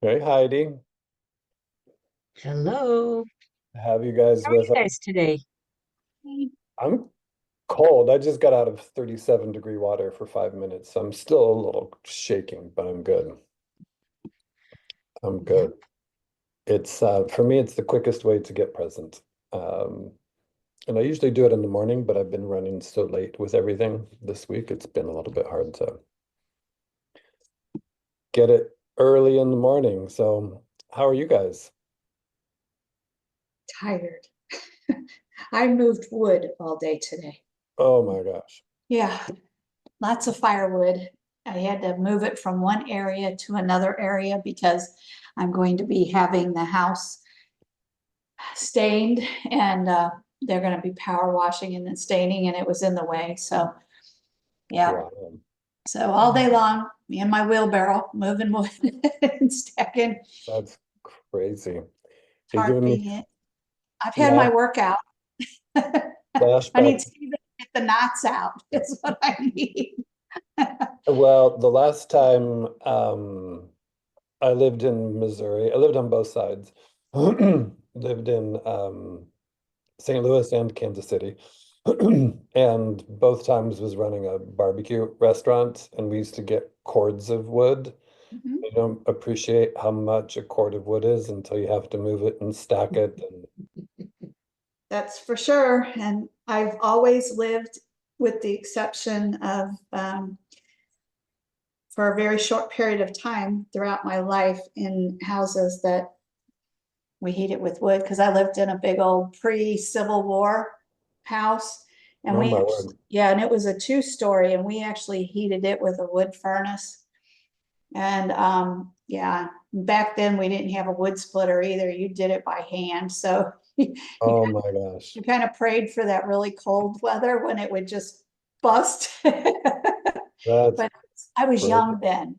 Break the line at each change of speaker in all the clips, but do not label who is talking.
Hey Heidi,
Hello.
have you guys
How are you
with us?
guys today?
I'm cold. I just got out of 37-degree water for 5 minutes. I'm still a little shaking, but I'm good. I'm
Yeah.
good. It's for me, it's the quickest way to get present. Um, and I usually do it in the morning, but I've been running so late with everything this week. It's been a little bit hard to get it early in the morning. So, how are you guys?
Tired. I moved wood all day today.
Oh my gosh.
Yeah, lots of firewood. I had to move it from one area to another area because I'm going to be having the house stained and they're going to be power washing and then staining, and it was in the way. So, yeah.
Wow.
So all day long, me and my wheelbarrow moving wood and stacking,
That's crazy. You're giving me
tarping it. I've had my
flash
workout. I need
flashbacks.
to get the knots out. That's what I need.
Well, the last time I lived in Missouri, I lived on both sides. Lived in St. Louis and Kansas City. And both times was running a barbecue restaurant, and we used to get cords of wood.
Mhm.
You don't appreciate how much a cord of wood is until you have to move it and stack it. And
That's for sure. And I've always lived, with the exception of for a very short period of time throughout my life, in houses that we heated with wood, because I lived in a big old pre-Civil War house. And
oh
we
my
actually,
word.
yeah, and it was a two-story, and we actually heated it with a wood furnace. And yeah, back then we didn't have a wood splitter either. You did it by hand. So you
Oh my gosh.
you kind of prayed for that really cold weather when it would just bust.
That's
But I was
crazy.
young then.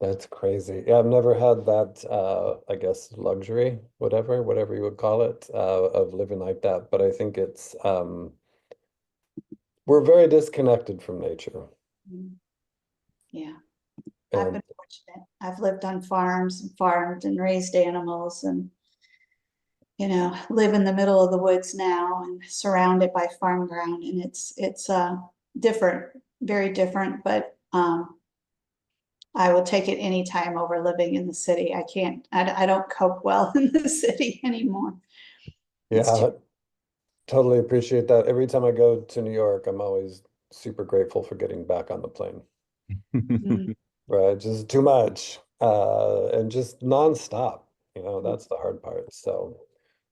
That's crazy. Yeah, I've never had that, I guess, luxury, whatever you would call it, of living like that. But I think we're very disconnected from nature.
Yeah, I've
And
been fortunate. I've lived on farms and farmed and raised animals, and live in the middle of the woods now and surrounded by farm ground. And it's different, very different, but I will take it anytime over living in the city. I can't, I don't cope well in the city anymore. It's too,
yeah, totally appreciate that. Every time I go to New York, I'm always super grateful for getting back on the plane.
mm,
Right? Just too much. And just nonstop. That's the hard part. So,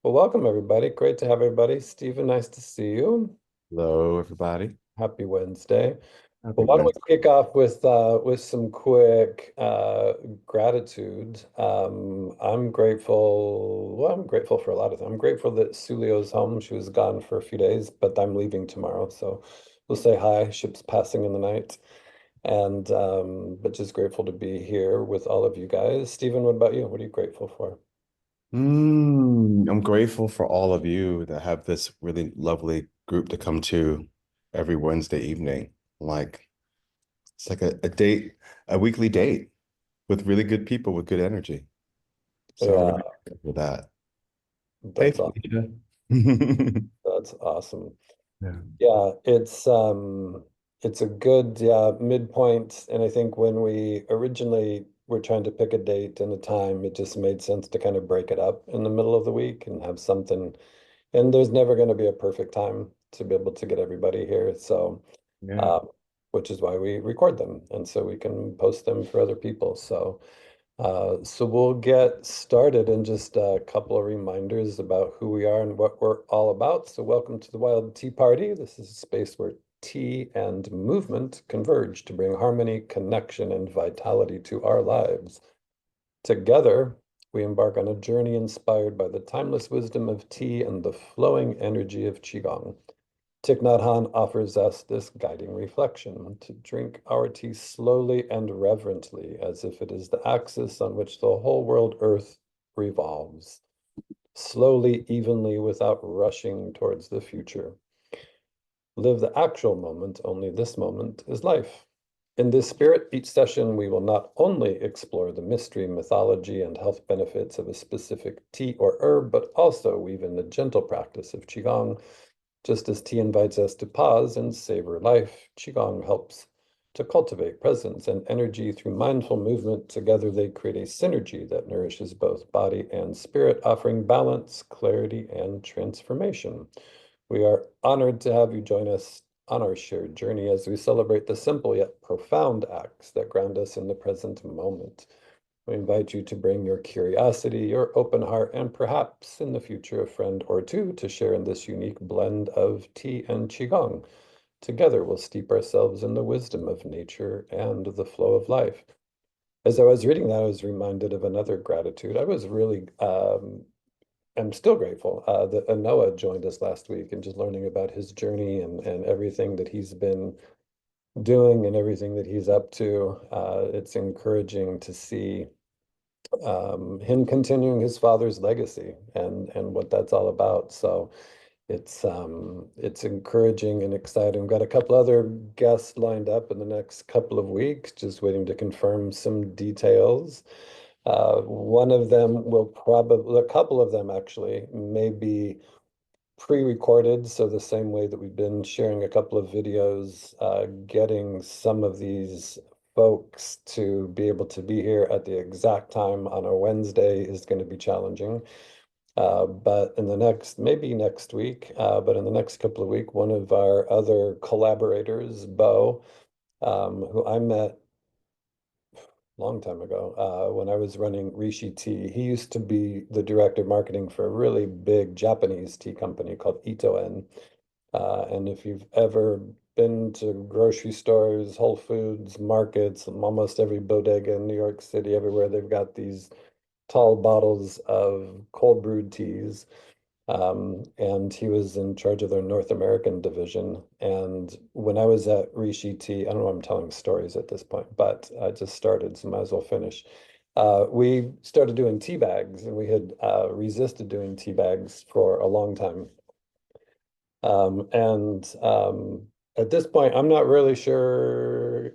well, welcome everybody. Great to have everybody. Stephen, nice to see you.
Hello, everybody.
Happy Wednesday.
Happy
Well, why don't we
Wednesday.
kick off with some quick gratitude. I'm grateful for a lot of things. I'm grateful that Sulio's home. She was gone for a few days, but I'm leaving tomorrow. So we'll say hi. Ship's passing in the night. And but just grateful to be here with all of you guys. Stephen, what about you? What are you grateful for?
I'm grateful for all of you that have this really lovely group to come to every Wednesday evening. Like it's like a date, a weekly date with really good people with good energy. So I'm
Yeah,
really grateful for that. Hey,
that's awesome.
Felicia.
That's awesome.
Yeah.
Yeah, it's a good midpoint, and I think when we originally were trying to pick a date and a time, it just made sense to kind of break it up in the middle of the week and have something. And there's never going to be a perfect time to be able to get everybody here, so
Yeah.
uh, which is why we record them, and so we can post them for other people. So we'll get started in just a couple of reminders about who we are and what we're all about. So welcome to the Wild Tea Party. This is a space where tea and movement converge to bring harmony, connection, and vitality to our lives. Together, we embark on a journey inspired by the timeless wisdom of tea and the flowing energy of Qigong. Thich Nhat Hanh offers us this guiding reflection to drink our tea slowly and reverently, as if it is the axis on which the whole world earth revolves, slowly, evenly, without rushing towards the future. Live the actual moment, only this moment is life. In this spirit, each session we will not only explore the mystery, mythology, and health benefits of a specific tea or herb, but also weave in the gentle practice of Qigong. Just as tea invites us to pause and savor life, Qigong helps to cultivate presence and energy through mindful movement. Together, they create a synergy that nourishes both body and spirit, offering balance, clarity, and transformation. We are honored to have you join us on our shared journey as we celebrate the simple yet profound acts that ground us in the present moment. We invite you to bring your curiosity, your open heart, and perhaps in the future a friend or two to share in this unique blend of tea and qigong. Together, we'll steep ourselves in the wisdom of nature and the flow of life. As I was reading that, I was reminded of another gratitude. I was really I'm still grateful that Noah joined us last week and just learning about his journey and everything that he's been doing and everything that he's up to. It's encouraging to see him continuing his father's legacy and what that's all about. So it's encouraging and exciting. We've got a couple other guests lined up in the next couple of weeks, just waiting to confirm some details. One of them will probably, a couple of them actually, may be pre-recorded. So the same way that we've been sharing a couple of videos, getting some of these folks to be able to be here at the exact time on a Wednesday is going to be challenging. But in the next, maybe next week, but in the next couple of weeks, one of our other collaborators, Bo, who I met long time ago, when I was running Rishi Tea. He used to be the director of marketing for a really big Japanese tea company called Itoen. And if you've ever been to grocery stores, Whole Foods, markets, almost every bodega in New York City, everywhere, they've got these tall bottles of cold brewed teas. And he was in charge of their North American division. And when I was at Rishi Tea, I don't know, I'm telling stories at this point, but I just started, so might as well finish. We started doing tea bags, and we had resisted doing tea bags for a long time. And at this point, I'm not really sure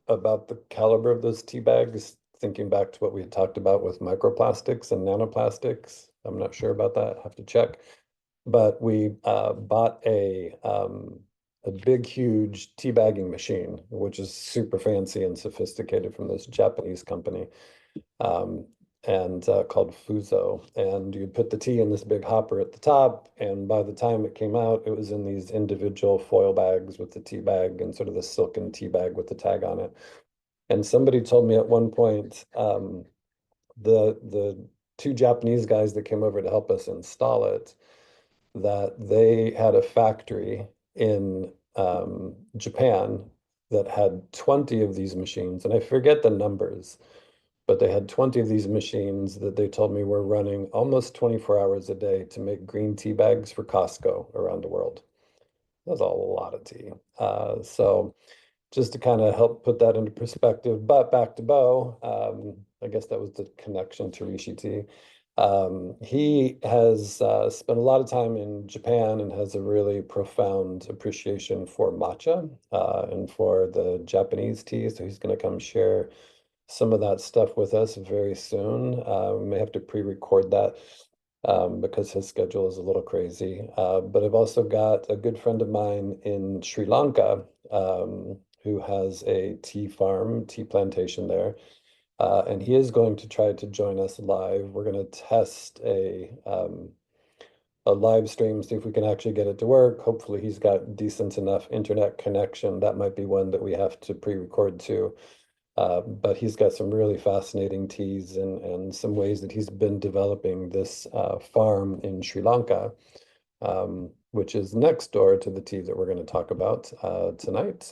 about the caliber of those tea bags, thinking back to what we had talked about with microplastics and nanoplastics. I'm not sure about that. I have to check. But we bought a big, huge tea bagging machine, which is super fancy and sophisticated from this Japanese company. Um, and called Fuso. And you put the tea in this big hopper at the top, and by the time it came out, it was in these individual foil bags with the tea bag and sort of the silken tea bag with the tag on it. And somebody told me at one point, the two Japanese guys that came over to help us install it, that they had a factory in Japan that had 20 of these machines, and I forget the numbers, but they had 20 of these machines that they told me were running almost 24 hours a day to make green tea bags for Costco around the world. That's a lot of tea. So just to kind of help put that into perspective. But back to Bo, I guess that was the connection to Rishi Tea. He has spent a lot of time in Japan and has a really profound appreciation for matcha and for the Japanese tea. So he's going to come share some of that stuff with us very soon. We may have to pre-record that because his schedule is a little crazy. But I've also got a good friend of mine in Sri Lanka who has a tea farm, tea plantation there. And he is going to try to join us live. We're going to test a live stream, see if we can actually get it to work. Hopefully he's got decent enough internet connection. That might be one that we have to pre-record too. But he's got some really fascinating teas and some ways that he's been developing this farm in Sri Lanka, which is next door to the tea that we're going to talk about tonight,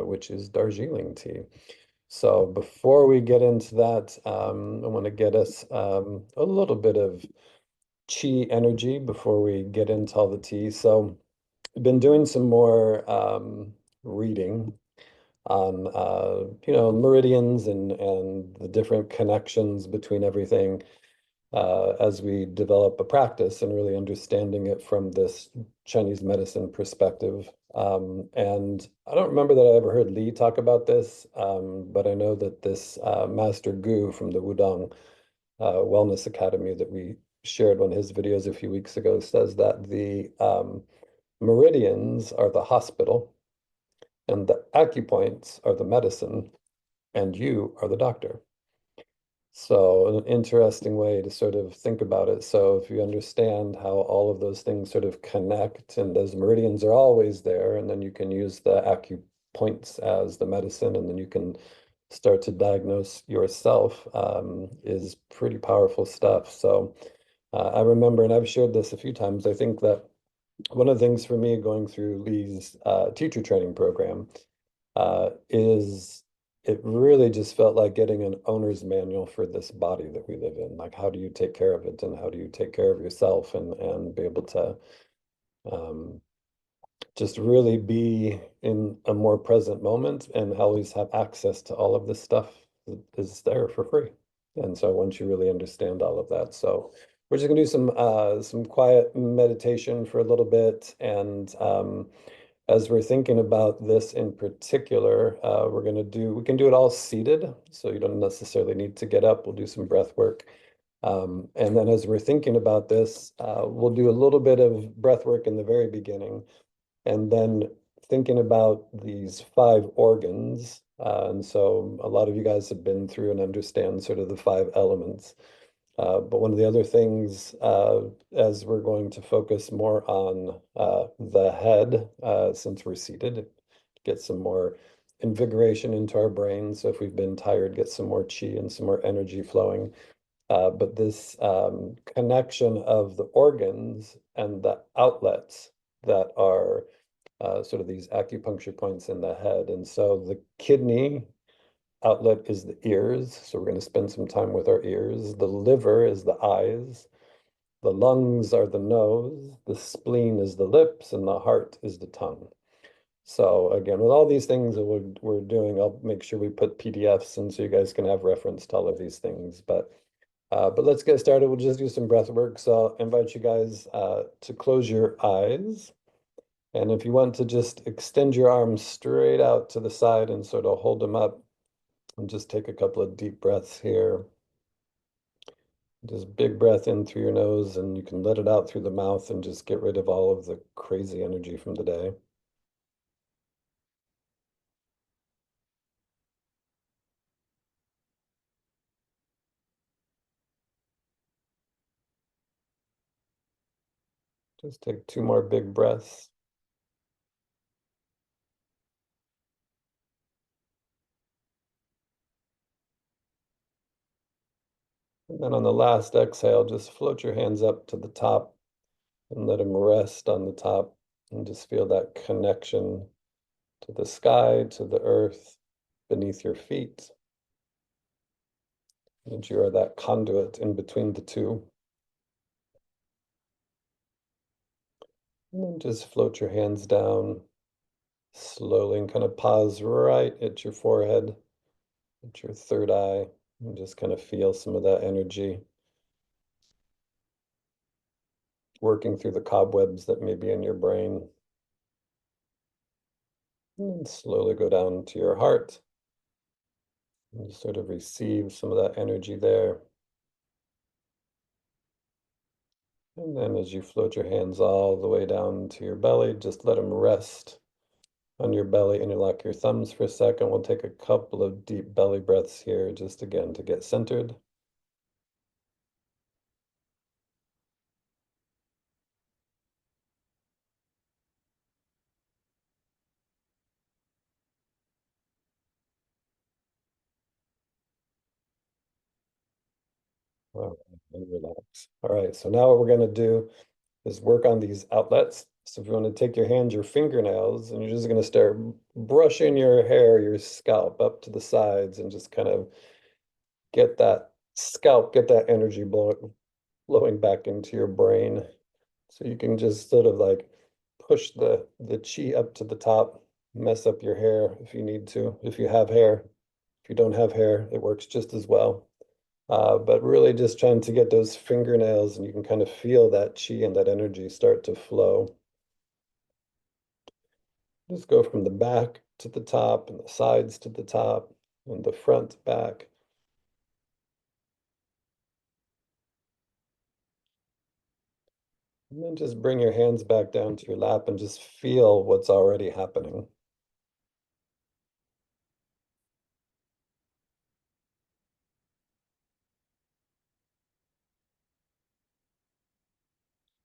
which is Darjeeling tea. So before we get into that, I want to get us a little bit of chi energy before we get into all the tea. So I've been doing some more reading on meridians and the different connections between everything. as we develop a practice and really understanding it from this Chinese medicine perspective. And I don't remember that I ever heard Lee talk about this, but I know that this Master Gu from the Wudong Wellness Academy that we shared one of his videos a few weeks ago says that the meridians are the hospital and the acupoints are the medicine and you are the doctor. So an interesting way to sort of think about it. So if you understand how all of those things sort of connect and those meridians are always there, and then you can use the acupoints as the medicine, and then you can start to diagnose yourself, is pretty powerful stuff. So I remember, and I've shared this a few times, I think that one of the things for me going through Lee's teacher training program is it really just felt like getting an owner's manual for this body that we live in. Like, how do you take care of it, and how do you take care of yourself, and be able to um, just really be in a more present moment and always have access to all of this stuff that is there for free. And so once you really understand all of that, so we're just gonna do some quiet meditation for a little bit, and as we're thinking about this in particular, we can do it all seated, so you don't necessarily need to get up. We'll do some breath work. And then as we're thinking about this, we'll do a little bit of breath work in the very beginning, and then thinking about these five organs. And so a lot of you guys have been through and understand sort of the five elements. But one of the other things, as we're going to focus more on the head, since we're seated, get some more invigoration into our brain. So if we've been tired, get some more chi and some more energy flowing. But this connection of the organs and the outlets that are sort of these acupuncture points in the head. And so the kidney outlet is the ears. So we're going to spend some time with our ears. The liver is the eyes. The lungs are the nose. The spleen is the lips, and the heart is the tongue. So again, with all these things that we're doing, I'll make sure we put PDFs in so you guys can have reference to all of these things. But let's get started. We'll just do some breath work. So I'll invite you guys to close your eyes. And if you want to just extend your arms straight out to the side and sort of hold them up, and just take a couple of deep breaths here. Just big breath in through your nose, and you can let it out through the mouth and just get rid of all of the crazy energy from the day. Just take two more big breaths. And then on the last exhale, just float your hands up to the top and let them rest on the top, and just feel that connection to the sky, to the earth beneath your feet. And you are that conduit in between the two. And then just float your hands down slowly and kind of pause right at your forehead, at your third eye, and just kind of feel some of that energy working through the cobwebs that may be in your brain. And slowly go down to your heart and just sort of receive some of that energy there. And then as you float your hands all the way down to your belly, just let them rest on your belly, interlock your thumbs for a second. We'll take a couple of deep belly breaths here, just again to get centered. All right, and relax. All right, so now what we're going to do is work on these outlets. So if you want to take your hands, your fingernails, and you're just going to start brushing your hair, your scalp up to the sides, and just kind of get that scalp, get that energy blowing back into your brain. So you can just sort of like push the chi up to the top, mess up your hair if you need to, if you have hair. If you don't have hair, it works just as well. But really just trying to get those fingernails, and you can kind of feel that chi and that energy start to flow. Just go from the back to the top and the sides to the top and the front back. And then just bring your hands back down to your lap and just feel what's already happening.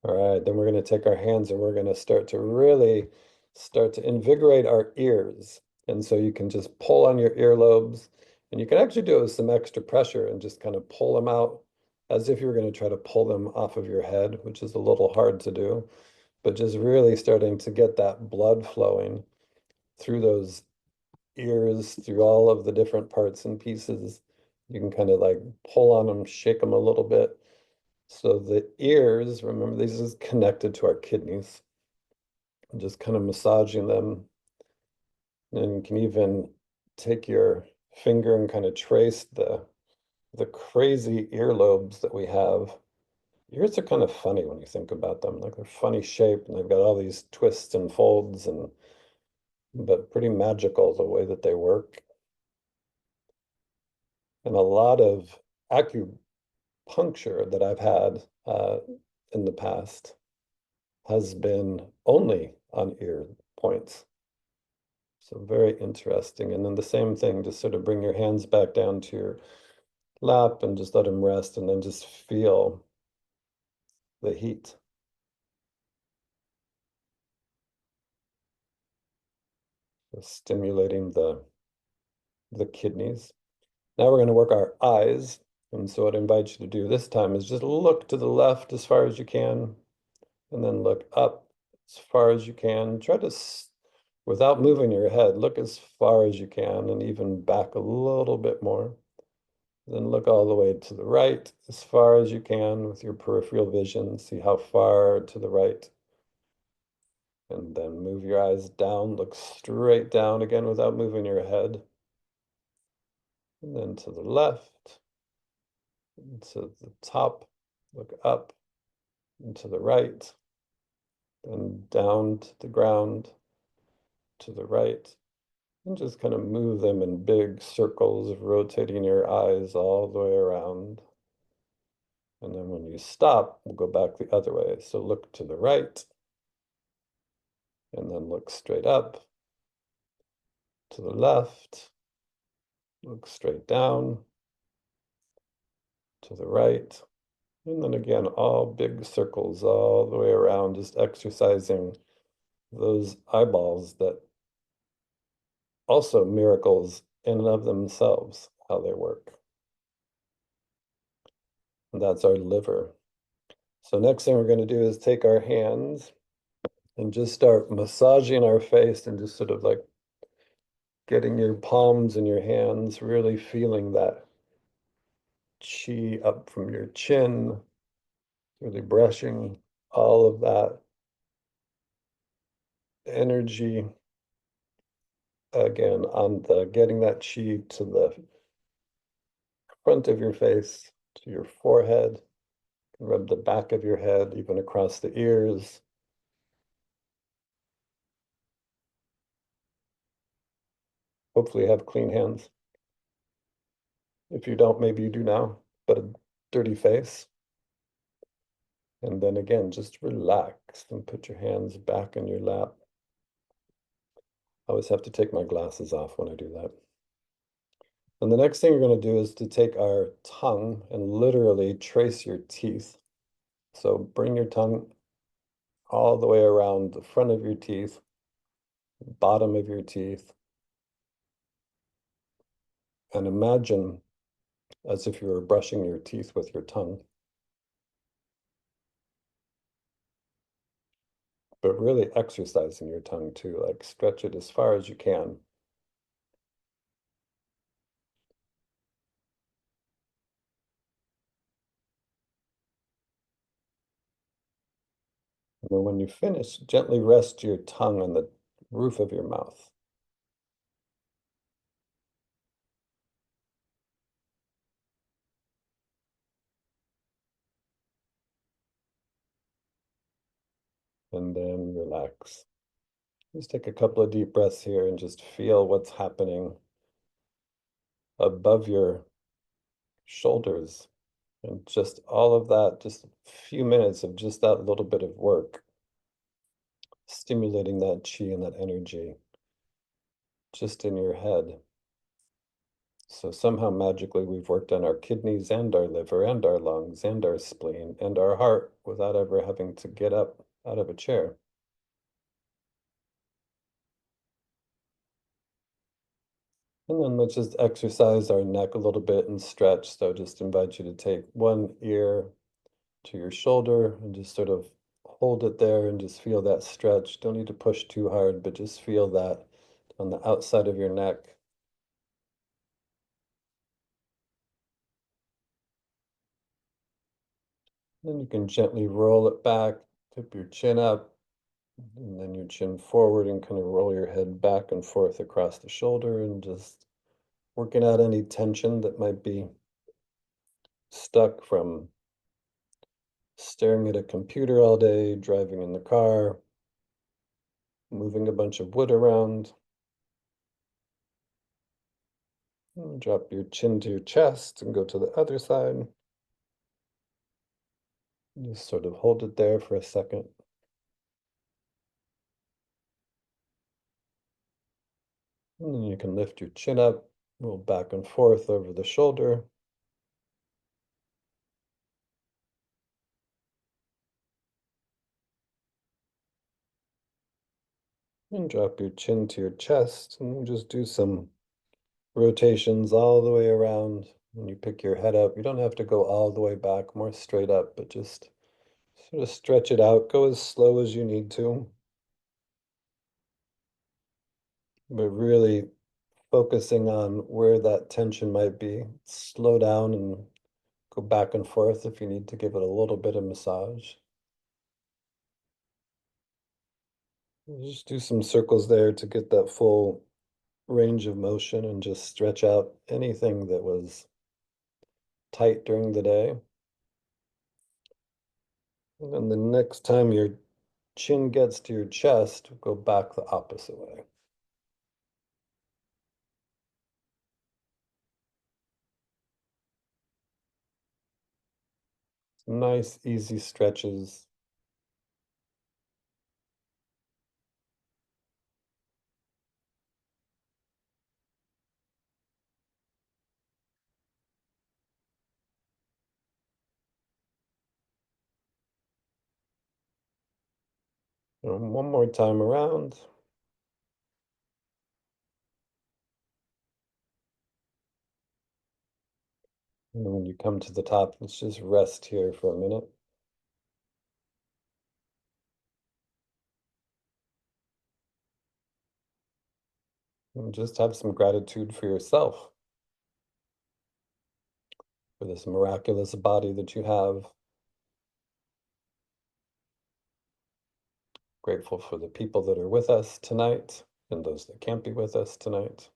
All right, then we're going to take our hands and we're going to start to really start to invigorate our ears. And so you can just pull on your earlobes, and you can actually do it with some extra pressure and just kind of pull them out as if you were going to try to pull them off of your head, which is a little hard to do, but just really starting to get that blood flowing through those ears, through all of the different parts and pieces. You can kind of like pull on them, shake them a little bit. So the ears, remember, this is connected to our kidneys. And just kind of massaging them. And you can even take your finger and kind of trace the crazy earlobes that we have. Ears are kind of funny when you think about them. Like they're funny shape and they've got all these twists and folds, and but pretty magical the way that they work. And a lot of acupuncture that I've had in the past has been only on ear points. So very interesting. And then the same thing, just sort of bring your hands back down to your lap and just let them rest, and then just feel the heat. So stimulating the kidneys. Now we're going to work our eyes. And so what I invite you to do this time is just look to the left as far as you can, and then look up as far as you can. Try to, without moving your head, look as far as you can and even back a little bit more. Then look all the way to the right as far as you can with your peripheral vision. See how far to the right. And then move your eyes down, look straight down again without moving your head. And then to the left, and to the top, look up and to the right, then down to the ground, to the right. And just kind of move them in big circles, rotating your eyes all the way around. And then when you stop, we'll go back the other way. So look to the right, and then look straight up, to the left, look straight down, to the right, and then again, all big circles all the way around, just exercising those eyeballs that also miracles in and of themselves, how they work. And that's our liver. So next thing we're going to do is take our hands and just start massaging our face and just sort of like getting your palms and your hands, really feeling that chi up from your chin, really brushing all of that energy again on the getting that chi to the front of your face, to your forehead, rub the back of your head, even across the ears. Hopefully you have clean hands. If you don't, maybe you do now, but a dirty face. And then again, just relax and put your hands back in your lap. I always have to take my glasses off when I do that. And the next thing you're going to do is to take our tongue and literally trace your teeth. So bring your tongue all the way around the front of your teeth, bottom of your teeth, and imagine as if you were brushing your teeth with your tongue. But really exercising your tongue too, like stretch it as far as you can. And then when you finish, gently rest your tongue on the roof of your mouth. and then relax. Just take a couple of deep breaths here and just feel what's happening above your shoulders. And just all of that, just a few minutes of just that little bit of work, stimulating that chi and that energy just in your head. So somehow magically we've worked on our kidneys and our liver and our lungs and our spleen and our heart without ever having to get up out of a chair. And then let's just exercise our neck a little bit and stretch. So just invite you to take one ear to your shoulder and just sort of hold it there and just feel that stretch. Don't need to push too hard, but just feel that on the outside of your neck. Then you can gently roll it back, tip your chin up, and then your chin forward and kind of roll your head back and forth across the shoulder and just working out any tension that might be stuck from staring at a computer all day, driving in the car, moving a bunch of wood around. And drop your chin to your chest and go to the other side. Just sort of hold it there for a second. And then you can lift your chin up, roll back and forth over the shoulder. And drop your chin to your chest and just do some rotations all the way around. When you pick your head up, you don't have to go all the way back, more straight up, but just sort of stretch it out. Go as slow as you need to, but really focusing on where that tension might be. Slow down and go back and forth if you need to give it a little bit of massage. Just do some circles there to get that full range of motion and just stretch out anything that was tight during the day. And then the next time your chin gets to your chest, go back the opposite way. Nice, easy stretches. And one more time around. And then when you come to the top, let's just rest here for a minute. And just have some gratitude for yourself, for this miraculous body that you have. Grateful for the people that are with us tonight and those that can't be with us tonight.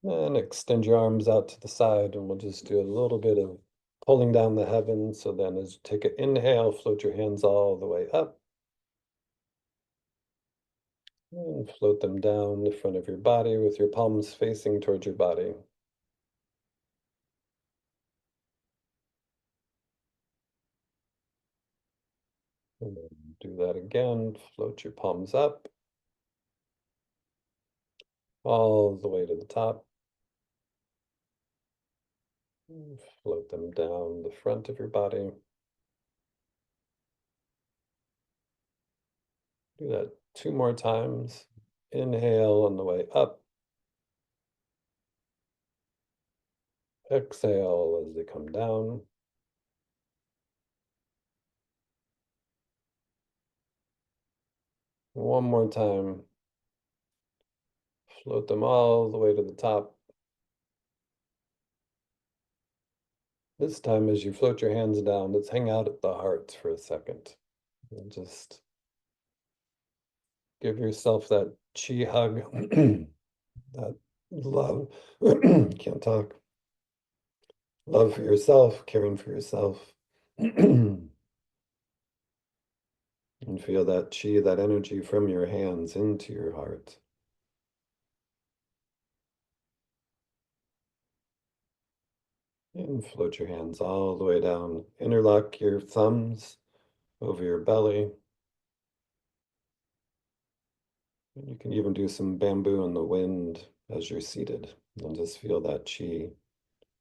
And extend your arms out to the side, and we'll just do a little bit of pulling down the heavens. So then as you take an inhale, float your hands all the way up and float them down the front of your body with your palms facing towards your body. And then do that again. Float your palms up all the way to the top. And float them down the front of your body. Do that 2 more times. Inhale on the way up. Exhale as they come down. One more time. Float them all the way to the top. This time, as you float your hands down, let's hang out at the heart for a second. And just give yourself that chi hug, that love, can't talk, love for yourself, caring for yourself. And feel that chi, that energy from your hands into your heart. And float your hands all the way down. Interlock your thumbs over your belly. And you can even do some bamboo in the wind as you're seated. And just feel that chi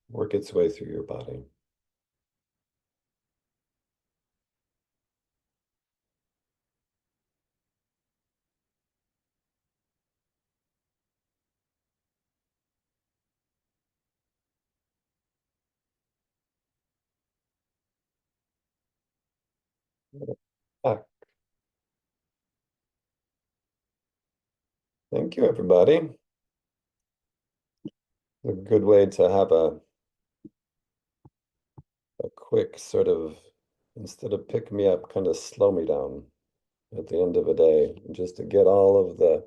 work its way through your body. Ah, thank you, everybody. A good way to have a quick sort of, instead of pick me up, kind of slow me down at the end of a day, just to get all of the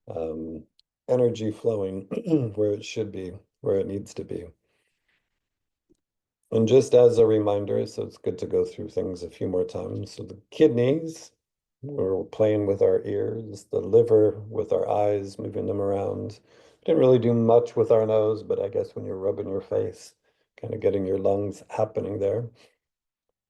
um, energy flowing where it should be, where it needs to be. And just as a reminder, so it's good to go through things a few more times. So the kidneys, we're playing with our ears, the liver with our eyes, moving them around. Didn't really do much with our nose, but I guess when you're rubbing your face, kind of getting your lungs happening there.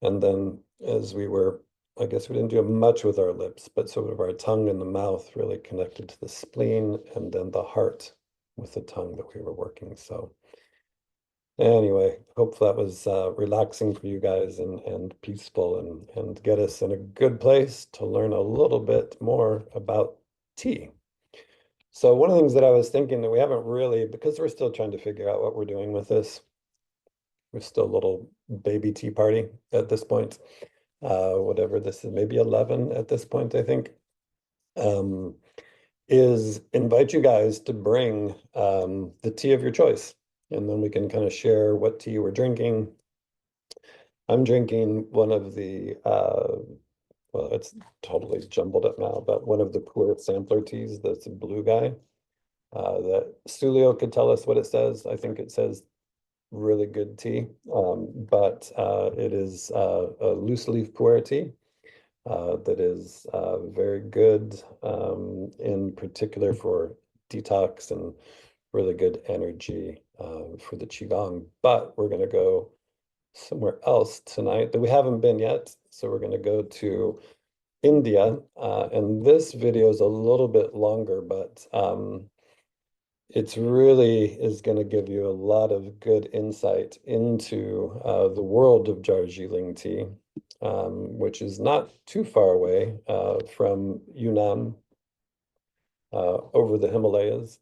And then as we were, I guess we didn't do much with our lips, but sort of our tongue and the mouth really connected to the spleen, and then the heart with the tongue that we were working. So anyway, hope that was relaxing for you guys and peaceful and get us in a good place to learn a little bit more about tea. So one of the things that I was thinking that we haven't really, because we're still trying to figure out what we're doing with this, we're still a little baby tea party at this point. Whatever this is, maybe 11 at this point, I think, um, is invite you guys to bring the tea of your choice. And then we can kind of share what tea we're drinking. I'm drinking one of the, well, it's totally jumbled up now, but one of the Pure sampler teas that's a blue guy. That Sulio could tell us what it says. I think it says really good tea, but it is a loose leaf pu'er tea that is very good, in particular for detox and really good energy for the qigong. But we're going to go somewhere else tonight that we haven't been yet. So we're going to go to India, and this video is a little bit longer, but it's really is going to give you a lot of good insight into the world of Darjeeling tea, which is not too far away from Yunnan, over the Himalayas,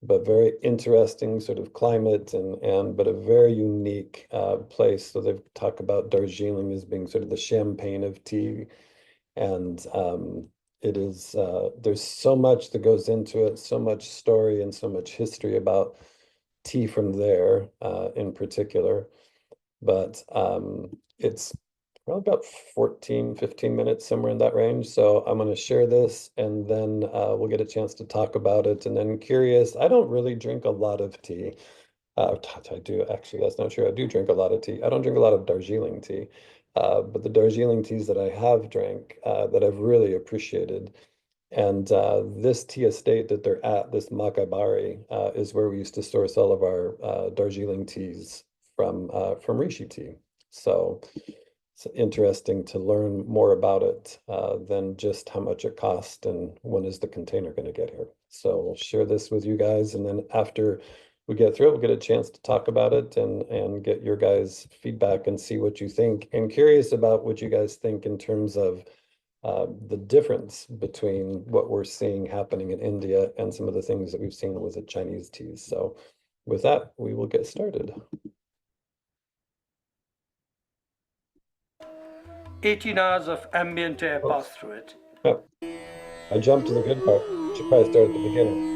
but very interesting sort of climate and but a very unique place. So they've talked about Darjeeling as being sort of the champagne of tea, and it is there's so much that goes into it, so much story and so much history about tea from there in particular. But it's probably about 14, 15 minutes, somewhere in that range. So I'm going to share this and then we'll get a chance to talk about it. And then curious, I don't really drink a lot of tea. I do actually, that's not true. I do drink a lot of tea. I don't drink a lot of Darjeeling tea. But the Darjeeling teas that I have drank that I've really appreciated. And this tea estate that they're at, this Makabari, is where we used to source all of our Darjeeling teas from Rishi tea. So it's interesting to learn more about it than just how much it cost and when is the container going to get here. So we'll share this with you guys, and then after we get through it, we'll get a chance to talk about it and get your guys' feedback and see what you think. And curious about what you guys think in terms of the difference between what we're seeing happening in India and some of the things that we've seen with the Chinese teas. So with that, we will get started.
18 hours of ambient air
Oh,
pass through it.
yeah, I jumped to the good part. Should probably start at the beginning.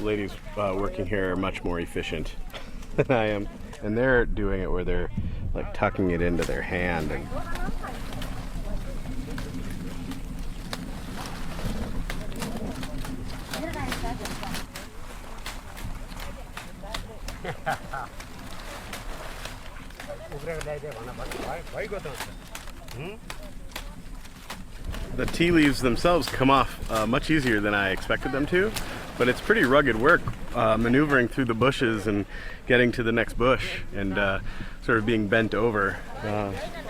ladies working here are much more efficient than I am. And they're doing it where they're like tucking it into their hand and the tea leaves themselves come off much easier than I expected them to, but it's pretty rugged work maneuvering through the bushes and getting to the next bush and sort of being bent over.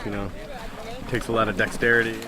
You know, it takes a lot of dexterity.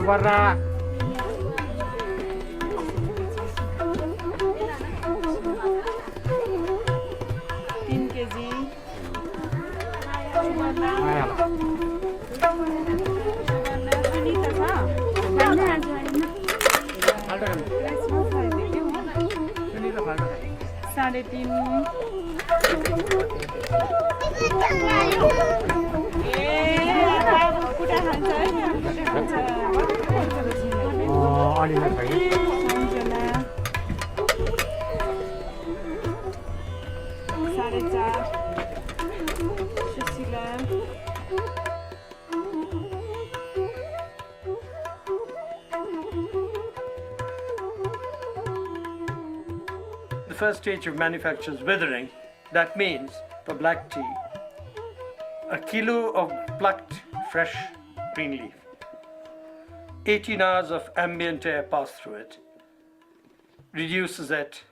Warna
3 kg. साढे 3
The first stage of manufacture is withering. That means for black tea, a kilo of plucked fresh green leaf, 18 hours of ambient air pass through it, reduces it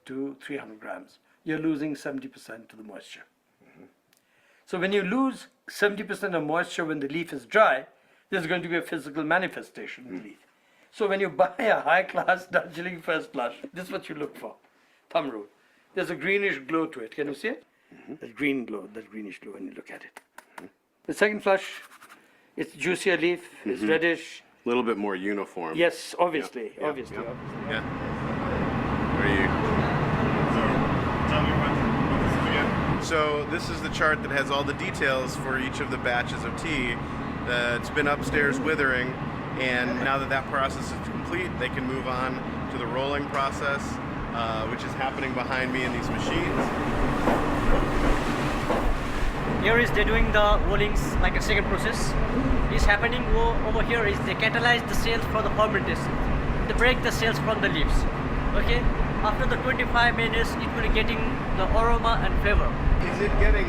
to 300 grams. You're losing 70% of the moisture. So when you lose 70% of moisture when the leaf is dry, there's going to be a physical manifestation in the leaf. So when you buy a high-class Darjeeling first flush, this is what you look for. Thumb rule. There's a greenish glow to it. Can you see it? That green glow, that greenish glow when you look at it. The second flush, it's juicier leaf, it's reddish.
A little bit more uniform.
Yes, obviously,
Yeah,
obviously.
yeah. Yeah. Where are you?
Tell me what this is again.
So this is the chart that has all the details for each of the batches of tea. It's been upstairs withering, and now that that process is complete, they can move on to the rolling process, which is happening behind me in these machines.
Here is they're doing the rollings like a second process. Is happening over here is they catalyze the cells for the fermentation. They break the cells from the leaves. Okay. After the 25 minutes, it will be getting the aroma and flavor.
Is it getting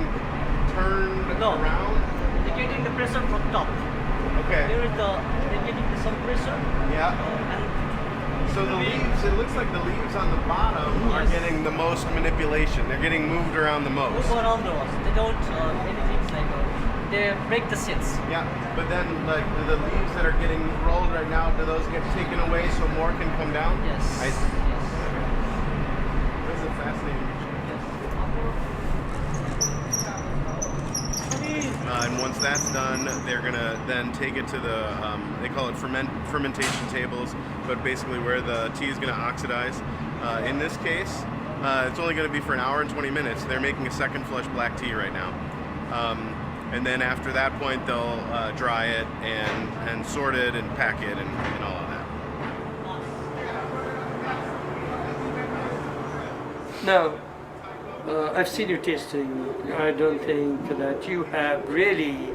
turned around?
They're getting the pressure from top.
Okay.
Here is they're getting some pressure.
Yeah. So the leaves, it looks like the leaves on the bottom are getting the most manipulation. They're getting moved around the most.
Move around the walls. They don't anything like they break the cells.
Yeah, but then like the leaves that are getting rolled right now, do those get taken away so more can come down?
Yes.
Yes. This is a fascinating and once that's done, they're gonna then take it to the they call it fermentation tables, but basically where the tea is gonna oxidize. In this case, it's only gonna be for an hour and 20 minutes. They're making a second flush black tea right now, and then after that point, they'll dry it and sort it and pack it and all of that.
Now, I've seen you tasting. I don't think that you have really,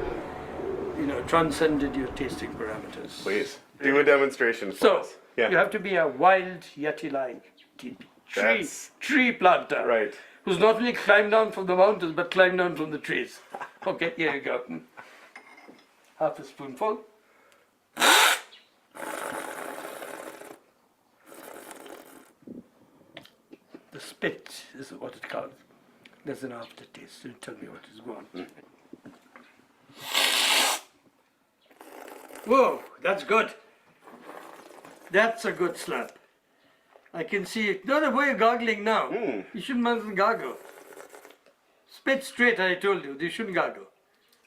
transcended your tasting parameters.
Please do a demonstration for
So,
us. Yeah.
you have to be a wild yeti-like tree planter.
Right.
Who's not only climbed down from the mountains, but climbed down from the trees. Okay, here you go. Half a spoonful. The spit is what it calls. There's an aftertaste. So tell me what is going on. Whoa, that's good. That's a good slap. I can see it. No, the way you're gargling now. You shouldn't gargle. Spit straight, I told you. You shouldn't gargle.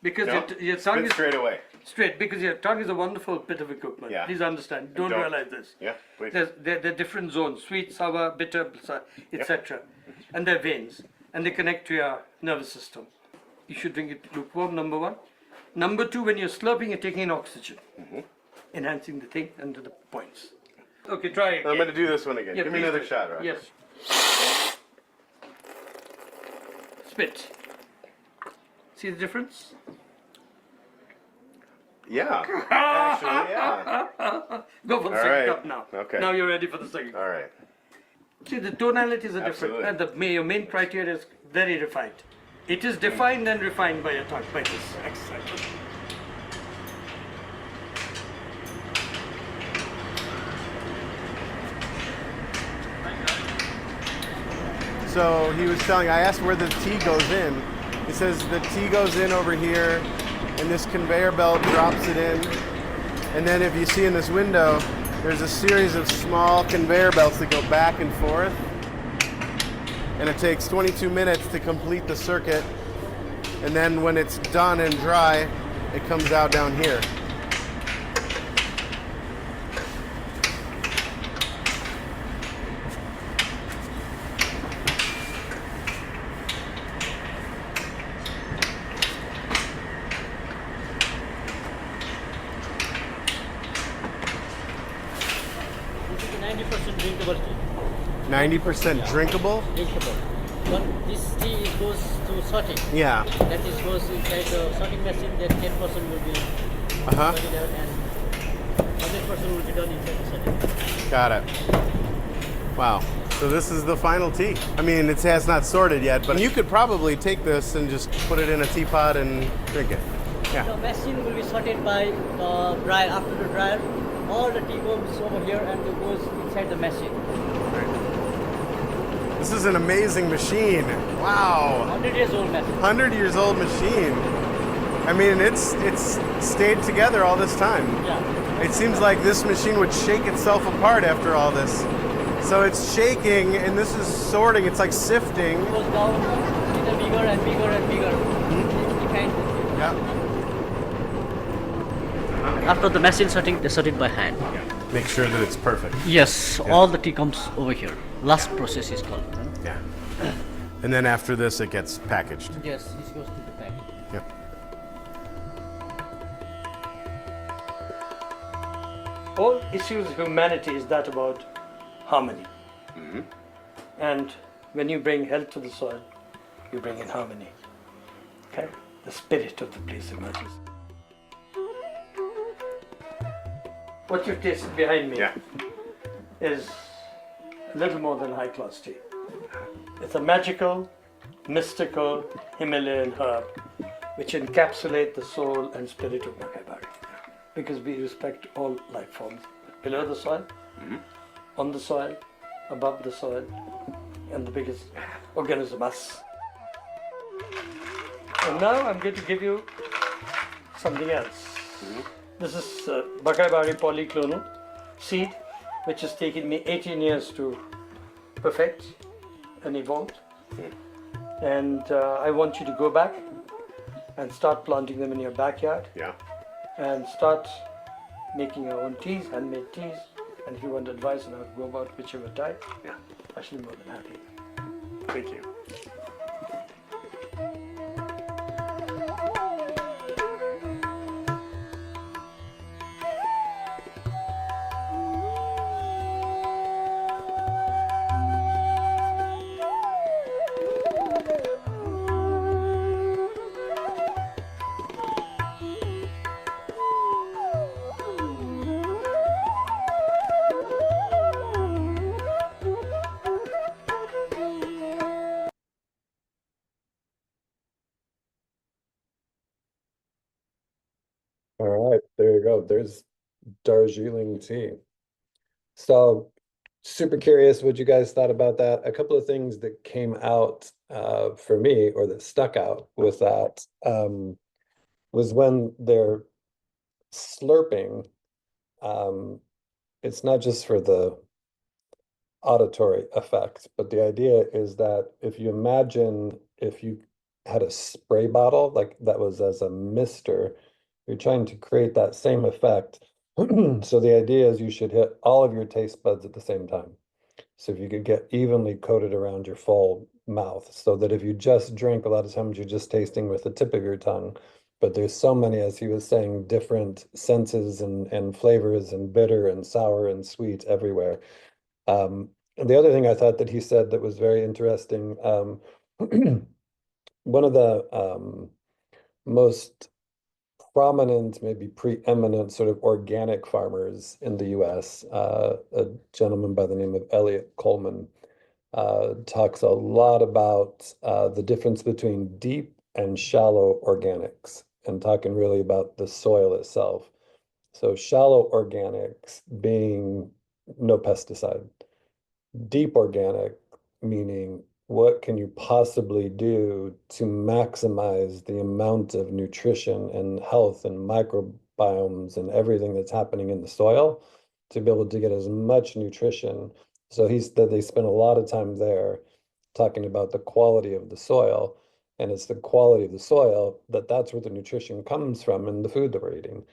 Because
No?
your tongue
Spit
is
straight away.
straight. Because your tongue is a wonderful bit of equipment.
Yeah.
Please understand. Don't realize this.
Yeah, please.
There are different zones: sweet, sour, bitter, etc. And they're veins, and they connect to your nervous system. You should drink it lukewarm. Number one. Number two, when you're slurping, you're taking in oxygen, enhancing the thing and to the points. Okay, try again.
I'm going to do this one again.
Yeah,
Give me
please
another
do.
shot, right?
Yes. Spit. See the difference?
Yeah. Actually, yeah.
Go for the
All
second
right.
cup now.
Okay.
Now you're ready for the second cup.
All right.
See, the tonalities are
Absolutely.
different, and your main criteria is very refined. It is defined and refined by your tongue, by this exercise.
So he was telling, I asked where the tea goes in. He says the tea goes in over here, and this conveyor belt drops it in. And then if you see in this window, there's a series of small conveyor belts that go back and forth. And it takes 22 minutes to complete the circuit. And then when it's done and dry, it comes out down here.
This is 90% drinkable tea.
90% drinkable?
Drinkable. But this tea goes to sorting.
Yeah.
That is goes inside the sorting machine. Then 10% will be
Uh-huh.
sorted out, and 100% will be done inside the sorting.
Got it. Wow. So this is the final tea. I mean, it has not sorted yet, but you could probably take this and just put it in a teapot and drink it. Yeah.
The machine will be sorted by dryer. After the dryer, all the tea goes over here and it goes inside the machine.
This is an amazing machine. Wow.
100 years old machine.
100 years old machine. I mean, it's stayed together all this time.
Yeah.
It seems like this machine would shake itself apart after all this. So it's shaking, and this is sorting. It's like sifting.
It goes down a little bigger and bigger and bigger. Behind.
Yeah.
After the machine sorting, they sort it by hand.
Make sure that it's perfect.
Yes, all the tea comes over here. Last process is called.
Yeah. And then after this, it gets packaged.
Yes, this goes to the pack.
Yep.
All issues of humanity is that about harmony. And when you bring health to the soil, you bring in harmony. Okay? The spirit of the place emerges. What you've tasted behind me is a little more than high class tea. It's a magical, mystical Himalayan herb which encapsulate the soul and spirit of Makai. Because we respect all life forms. Below the soil, on the soil, above the soil, and the biggest organism, us. And now I'm going to give you something else. This is Bakai polyclonal seed, which has taken me 18 years to perfect and evolve. And I want you to go back and start planting them in your backyard.
Yeah.
And start making your own teas, handmade teas. And if you want advice on how to go about whichever type, I shall be more than happy.
Thank you.
All right, there you go. There's Darjeeling tea. So super curious what you guys thought about that. A couple of things that came out for me or that stuck out with that was when they're slurping. Um, it's not just for the auditory effect, but the idea is that if you imagine if you had a spray bottle like that was as a mister, you're trying to create that same effect. So the idea is you should hit all of your taste buds at the same time. So if you could get evenly coated around your full mouth, so that if you just drink, a lot of times you're just tasting with the tip of your tongue. But there's so many, as he was saying, different senses and flavors and bitter and sour and sweet everywhere. And the other thing I thought that he said that was very interesting, one of the most prominent, maybe preeminent sort of organic farmers in the US, a gentleman by the name of Elliot Coleman, talks a lot about the difference between deep and shallow organics and talking really about the soil itself. So shallow organics being no pesticide. Deep organic, meaning what can you possibly do to maximize the amount of nutrition and health and microbiomes and everything that's happening in the soil to be able to get as much nutrition. So he said they spent a lot of time there talking about the quality of the soil. And it's the quality of the soil that's where the nutrition comes from in the food that we're eating.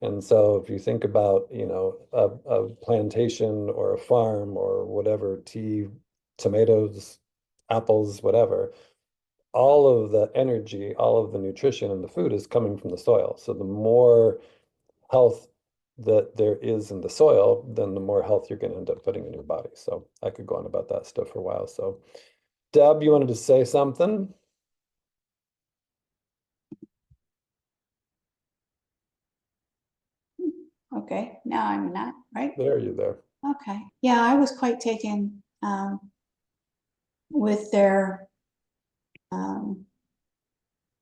And so if you think about, a plantation or a farm or whatever, tea, tomatoes, apples, whatever, all of the energy, all of the nutrition in the food is coming from the soil. So the more health that there is in the soil, then the more health you're going to end up putting in your body. So I could go on about that stuff for a while. So Deb, you wanted to say something?
Okay, now I'm not, right?
There you there.
Okay, yeah, I was quite taken with their um,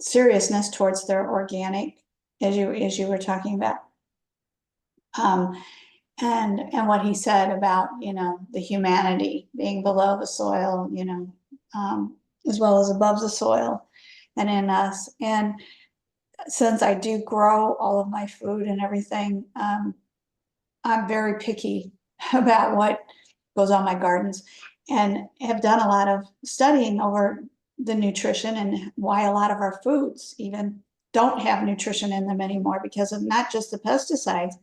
seriousness towards their organic, as you were talking about. Um, and what he said about, the humanity being below the soil, as well as above the soil and in us. And since I do grow all of my food and everything, I'm very picky about what goes on my gardens and have done a lot of studying over the nutrition and why a lot of our foods even don't have nutrition in them anymore because of not just the pesticides,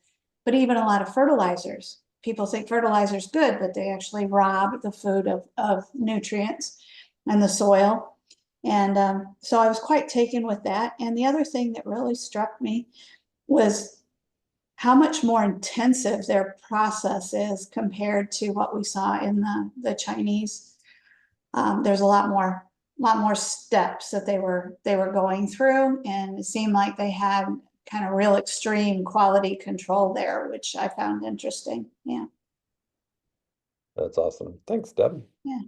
but even a lot of fertilizers. People think fertilizer is good, but they actually rob the food of nutrients and the soil. And so I was quite taken with that. And the other thing that really struck me was how much more intensive their process is compared to what we saw in the Chinese. There's a lot more steps that they were going through, and it seemed like they had kind of real extreme quality control there, which I found interesting. Yeah,
That's awesome. Thanks, Deb.
yeah.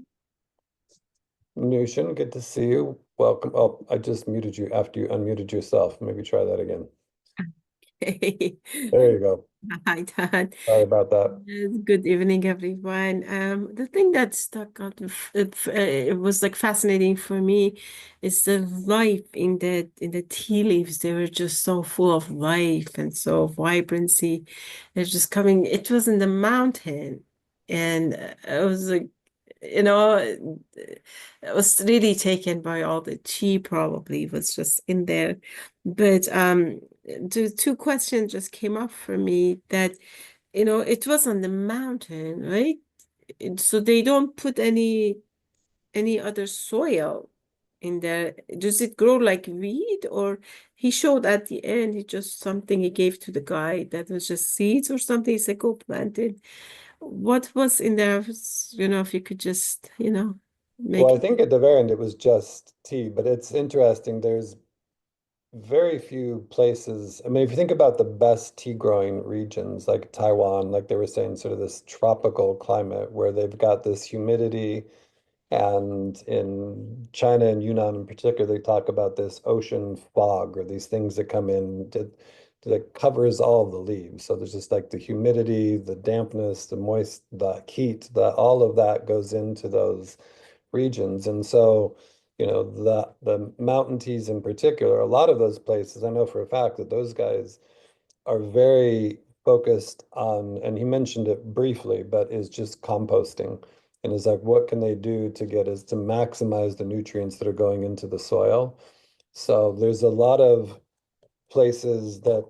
Nushin, good to see you. Welcome. Oh, I just muted you after you unmuted yourself. Maybe try that again.
Hey.
There you go.
Hi, Dad.
Sorry about that.
Good evening, everyone. The thing that stuck out, it was like fascinating for me, is the life in the tea leaves. They were just so full of life and so vibrancy. They're just coming. It was in the mountain, and I was like, I was really taken by all the tea. Probably was just in there, but the two questions just came up for me that it was on the mountain, right? So they don't put any other soil in there. Does it grow like weed? Or he showed at the end, he just something he gave to the guy that was just seeds or something. He said, go plant it. What was in there? If you could just, make
Well, I
it.
think at the very end it was just tea, but it's interesting. There's very few places. I mean, if you think about the best tea growing regions like Taiwan, like they were saying, sort of this tropical climate where they've got this humidity. And in China and Yunnan in particular, they talk about this ocean fog or these things that come in. that covers all of the leaves. So there's just like the humidity, the dampness, the moist, the heat, all of that goes into those regions. And so, the mountain teas in particular, a lot of those places, I know for a fact that those guys are very focused on, and he mentioned it briefly, but is just composting. And is like, what can they do to get us to maximize the nutrients that are going into the soil? So there's a lot of places that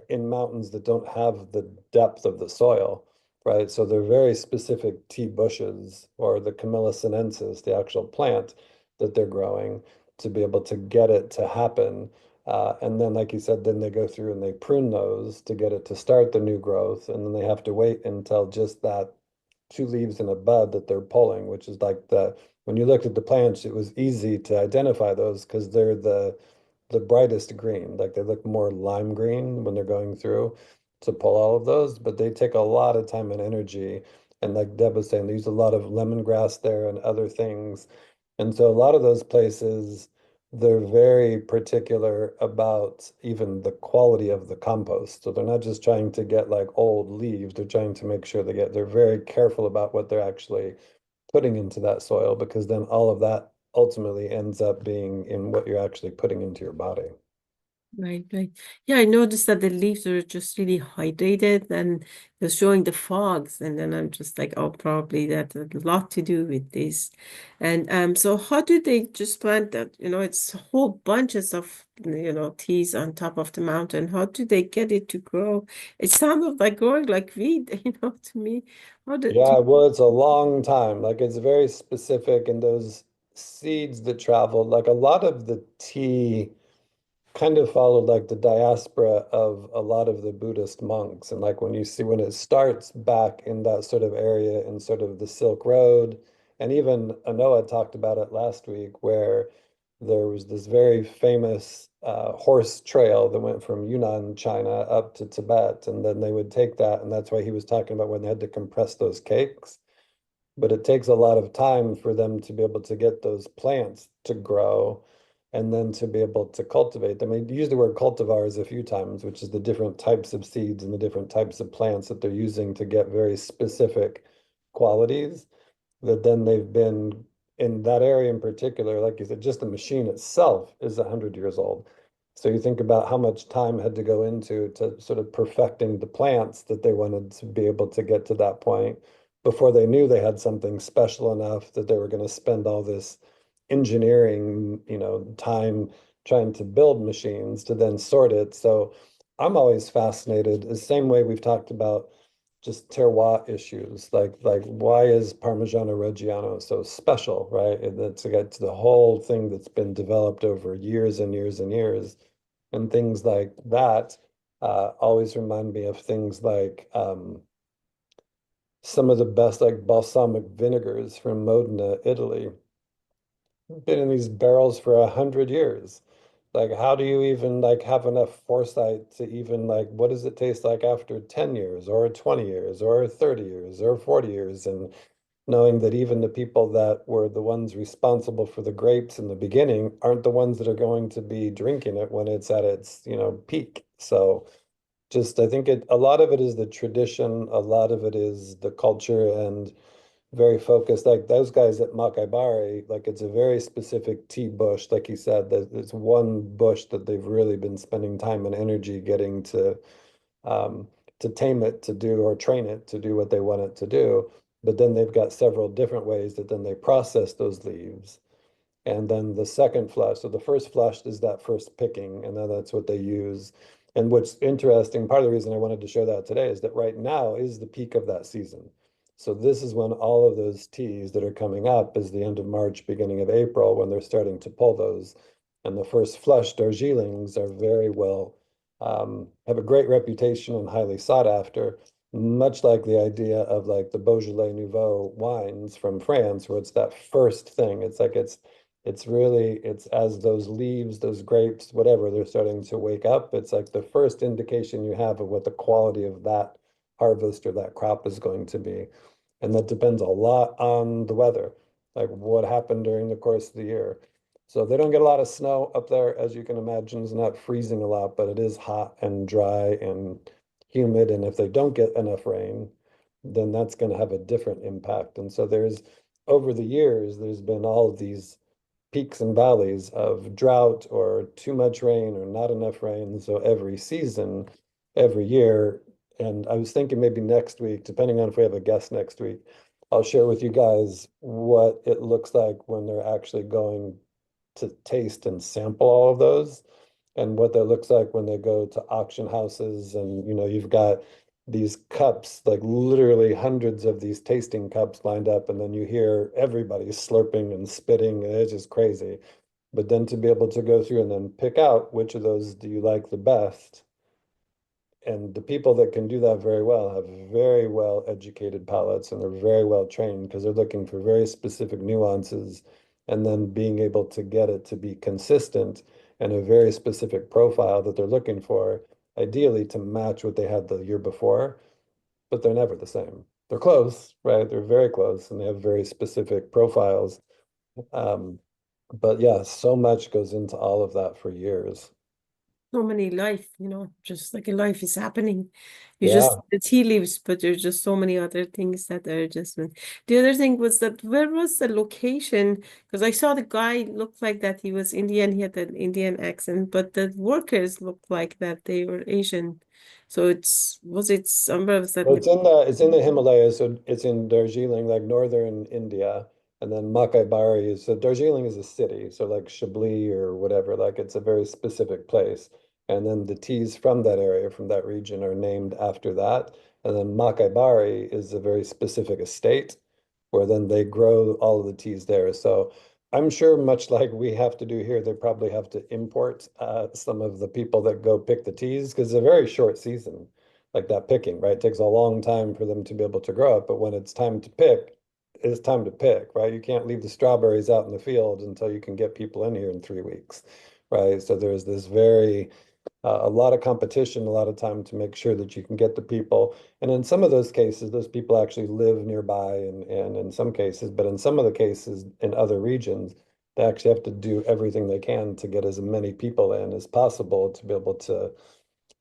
in mountains that don't have the depth of the soil, right? So they're very specific tea bushes or the Camellia sinensis, the actual plant that they're growing to be able to get it to happen. And then, like you said, then they go through and they prune those to get it to start the new growth. And then they have to wait until just that two leaves in a bud that they're pulling, which is like when you looked at the plants, it was easy to identify those because they're the brightest green. Like they look more lime green when they're going through to pull all of those, but they take a lot of time and energy. And like Deb was saying, they use a lot of lemongrass there and other things. And so a lot of those places, they're very particular about even the quality of the compost. So they're not just trying to get like old leaves, they're trying to make sure they're very careful about what they're actually putting into that soil because then all of that ultimately ends up being in what you're actually putting into your body.
Right, right. Yeah, I noticed that the leaves are just really hydrated and they're showing the fogs. And then I'm just like, oh, probably that had a lot to do with this. And so how do they just plant that? It's whole bunches of, teas on top of the mountain. How do they get it to grow? It sounded like growing like weed, to me. How
Yeah, well, it's a long time. Like it's very specific, and those seeds that travel, like a lot of the tea kind of followed like the diaspora of a lot of the Buddhist monks. And like when you see when it starts back in that sort of area in sort of the Silk Road, and even Anoa talked about it last week, where there was this very famous horse trail that went from Yunnan, China, up to Tibet. And then they would take that, and that's why he was talking about when they had to compress those cakes, but it takes a lot of time for them to be able to get those plants to grow and then to be able to cultivate them. I use the word cultivars a few times, which is the different types of seeds and the different types of plants that they're using to get very specific qualities that then they've been in that area in particular, like you said, just the machine itself is 100 years old. So you think about how much time had to go into to sort of perfecting the plants that they wanted to be able to get to that point before they knew they had something special enough that they were going to spend all this engineering, time trying to build machines to then sort it. So I'm always fascinated, the same way we've talked about just terroir issues, like why is Parmigiano Reggiano so special, right? And it's got to the whole thing that's been developed over years and years and years, and things like that always remind me of things like some of the best like balsamic vinegars from Modena, Italy, been in these barrels for 100 years. Like, how do you even like have enough foresight to even like what does it taste like after 10 years or 20 years or 30 years or 40 years? And knowing that even the people that were the ones responsible for the grapes in the beginning aren't the ones that are going to be drinking it when it's at its, peak. So just I think a lot of it is the tradition, a lot of it is the culture and very focused. Like those guys at Makaibari, like it's a very specific tea bush. Like you said, that it's one bush that they've really been spending time and energy getting um, to tame it to do or train it to do what they want it to do. But then they've got several different ways that then they process those leaves. And then the second flush, so the first flush is that first picking, and then that's what they use. And what's interesting, part of the reason I wanted to show that today is that right now is the peak of that season. So this is when all of those teas that are coming up is the end of March, beginning of April, when they're starting to pull those. And the first flush Darjeelings are very well, have a great reputation and highly sought after, much like the idea of like the Beaujolais Nouveau wines from France, where it's that first thing. It's like it's as those leaves, those grapes, whatever, they're starting to wake up. It's like the first indication you have of what the quality of that harvest or that crop is going to be. And that depends a lot on the weather, like what happened during the course of the year. So they don't get a lot of snow up there, as you can imagine. It's not freezing a lot, but it is hot and dry and humid. And if they don't get enough rain, then that's going to have a different impact. And so over the years, there's been all of these peaks and valleys of drought or too much rain or not enough rain. So every season, every year, and I was thinking maybe next week, depending on if we have a guest next week, I'll share with you guys what it looks like when they're actually going to taste and sample all of those and what that looks like when they go to auction houses. And you've got these cups, like literally hundreds of these tasting cups lined up, and then you hear everybody slurping and spitting, and it's just crazy. But then to be able to go through and then pick out which of those do you like the best, and the people that can do that very well have very well educated palates, and they're very well trained because they're looking for very specific nuances, and then being able to get it to be consistent and a very specific profile that they're looking for, ideally to match what they had the year before, but they're never the same. They're close, right? They're very close and they have very specific profiles. Um, but yeah, so much goes into all of that for years.
So many life, just like a life is happening. You just
Yeah.
the tea leaves, but there's just so many other things that are adjustment. The other thing was that where was the location? Because I saw the guy looked like that he was Indian, he had an Indian accent, but the workers looked like that they were Asian. So was it somewhere was that
Well, it's in the Himalayas, so it's in Darjeeling, like northern India, and then Makai Bari is so Darjeeling is a city, so like Chablis or whatever, like it's a very specific place. And then the teas from that area, from that region, are named after that. And then Makai Bari is a very specific estate where then they grow all of the teas there. So I'm sure, much like we have to do here, they probably have to import some of the people that go pick the teas because it's a very short season like that picking, right? It takes a long time for them to be able to grow up, but when it's time to pick, it's time to pick, right? You can't leave the strawberries out in the field until you can get people in here in 3 weeks, right? So there's this a lot of competition, a lot of time to make sure that you can get the people. And in some of those cases, those people actually live nearby and in some cases, but in some of the cases in other regions, they actually have to do everything they can to get as many people in as possible to be able to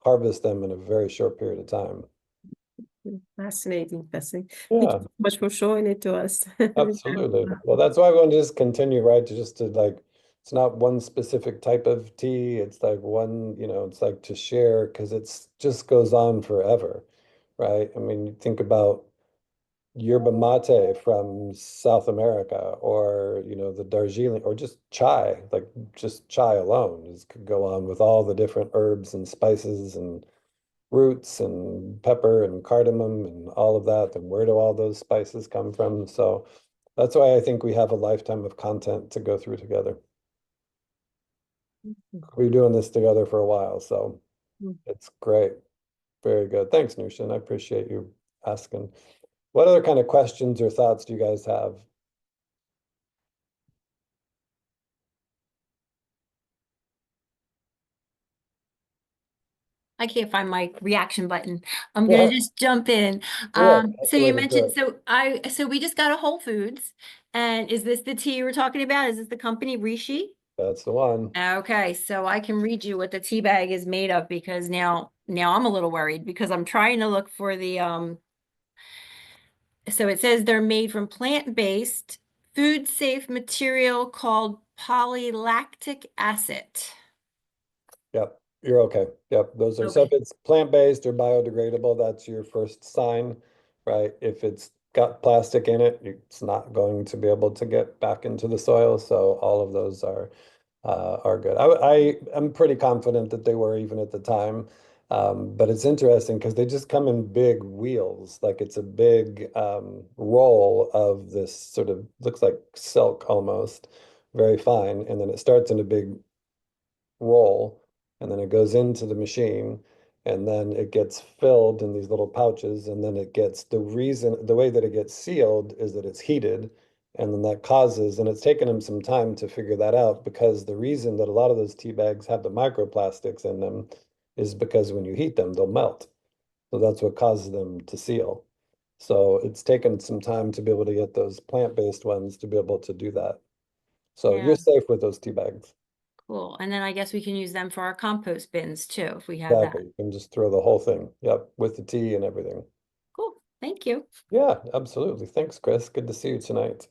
harvest them in a very short period of time.
fascinating, fascinating. Thank you
Yeah,
so much for showing it to us.
absolutely. Well, that's why I want to just continue, right? To like, it's not one specific type of tea. It's like it's like to share because it's just goes on forever, right? I mean, you think about yerba mate from South America or, the Darjeeling or just chai, like just chai alone is could go on with all the different herbs and spices and roots and pepper and cardamom and all of that. And where do all those spices come from? So that's why I think we have a lifetime of content to go through together. We're doing this together for a while, so it's great. Very good. Thanks, Nushin. I appreciate you asking. What other kind of questions or thoughts do you guys have?
I can't find my reaction button. I'm gonna
Yeah,
just jump in.
do it. That's
So
the way
you
to do
mentioned,
it.
so we just got a Whole Foods, and is this the tea you were talking about? Is this the company Rishi?
That's the one.
Okay, so I can read you what the tea bag is made of because now I'm a little worried because I'm trying to look for the. So it says they're made from plant-based, food-safe material called polylactic acid.
Yep, you're okay. Yep, those are, so if
Okay.
it's plant-based or biodegradable, that's your first sign, right? If it's got plastic in it, it's not going to be able to get back into the soil. So all of those are good. I am pretty confident that they were even at the time. But it's interesting because they just come in big wheels, like it's a big roll of this sort of looks like silk almost, very fine, and then it starts in a big roll, and then it goes into the machine, and then it gets filled in these little pouches, and then the way that it gets sealed is that it's heated, and then that causes, and it's taken them some time to figure that out because the reason that a lot of those tea bags have the microplastics in them is because when you heat them, they'll melt. So that's what causes them to seal. So it's taken some time to be able to get those plant-based ones to be able to do that. So
Yeah.
you're safe with those tea bags.
Cool. And then I guess we can use them for our compost bins too, if we have that.
Exactly. You can just throw the whole thing. Yep, with the tea and everything.
Cool. Thank you.
Yeah, absolutely. Thanks, Chris. Good to see you tonight.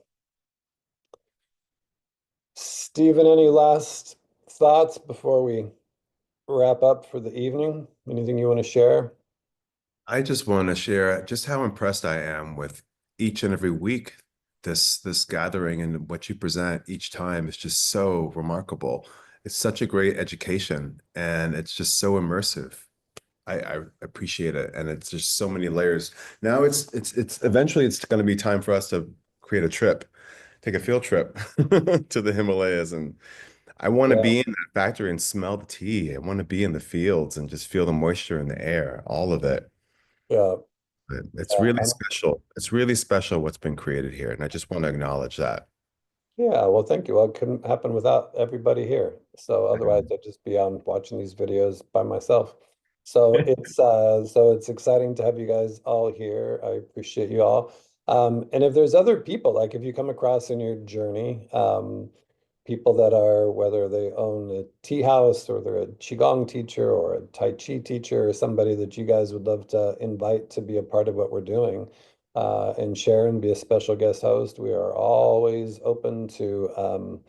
Stephen, any last thoughts before we wrap up for the evening? Anything you want to share?
I just want to share just how impressed I am with each and every week. This gathering and what you present each time is just so remarkable. It's such a great education and it's just so immersive. I appreciate it, and it's just so many layers. Now it's eventually it's going to be time for us to create a trip, take a field trip to the Himalayas, and I want to
Yeah,
be in that factory and smell the tea. I want to be in the fields and just feel the moisture in the air, all of it.
yeah,
It's
yeah.
really special. It's really special what's been created here, and I just want to acknowledge that.
Yeah, well, thank you. Well, it couldn't happen without everybody here. So otherwise I'd just be on watching these videos by myself. So it's exciting to have you guys all here. I appreciate you all. And if there's other people, like if you come across in your journey, people that are, whether they own a tea house or they're a Qigong teacher or a Tai Chi teacher or somebody that you guys would love to invite to be a part of what we're doing, and share and be a special guest host. We are always open to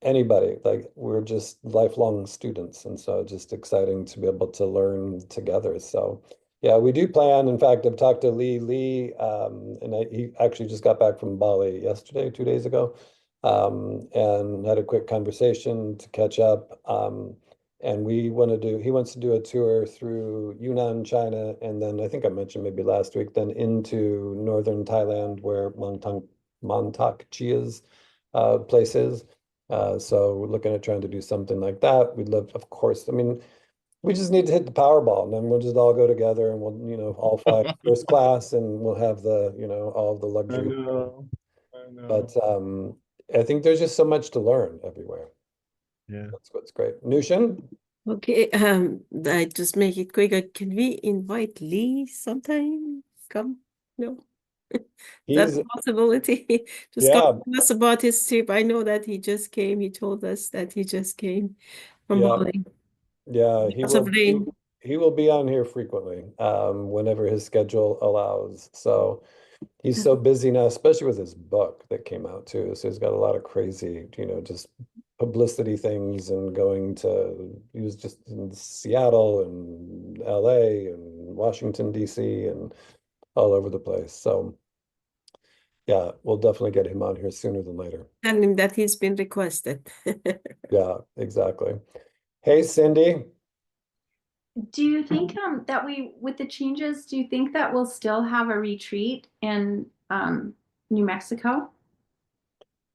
anybody. Like we're just lifelong students, and so just exciting to be able to learn together. So yeah, we do plan. In fact, I've talked to Lee, and he actually just got back from Bali yesterday, 2 days ago, and had a quick conversation to catch up. And he wants to do a tour through Yunnan, China, and then I think I mentioned maybe last week, then into northern Thailand where Montauk Chia's place is. So we're looking at trying to do something like that. We'd love, of course, I mean, we just need to hit the Powerball and then we'll just all go together and we'll, all fly first class and we'll have the, all of the
I
luxury.
know. I know.
But I think there's just so much to learn everywhere.
Yeah.
That's what's great. Nushin,
Okay, I just make it quicker. Can we invite Lee sometime? Come? No, that's
he's,
a possibility. Just come
yeah,
tell us about his trip. I know that he just came. He told us that he just came from
yeah,
Bali.
yeah,
Lots of rain.
he will be on here frequently, whenever his schedule allows. So he's so busy now, especially with his book that came out too. So he's got a lot of crazy, just publicity things and he was just in Seattle and LA and Washington, DC and all over the place. So yeah, we'll definitely get him on here sooner than later.
Tell him that he's been requested.
Yeah, exactly. Hey, Cindy.
Do you think that we, with the changes, do you think that we'll still have a retreat in New Mexico?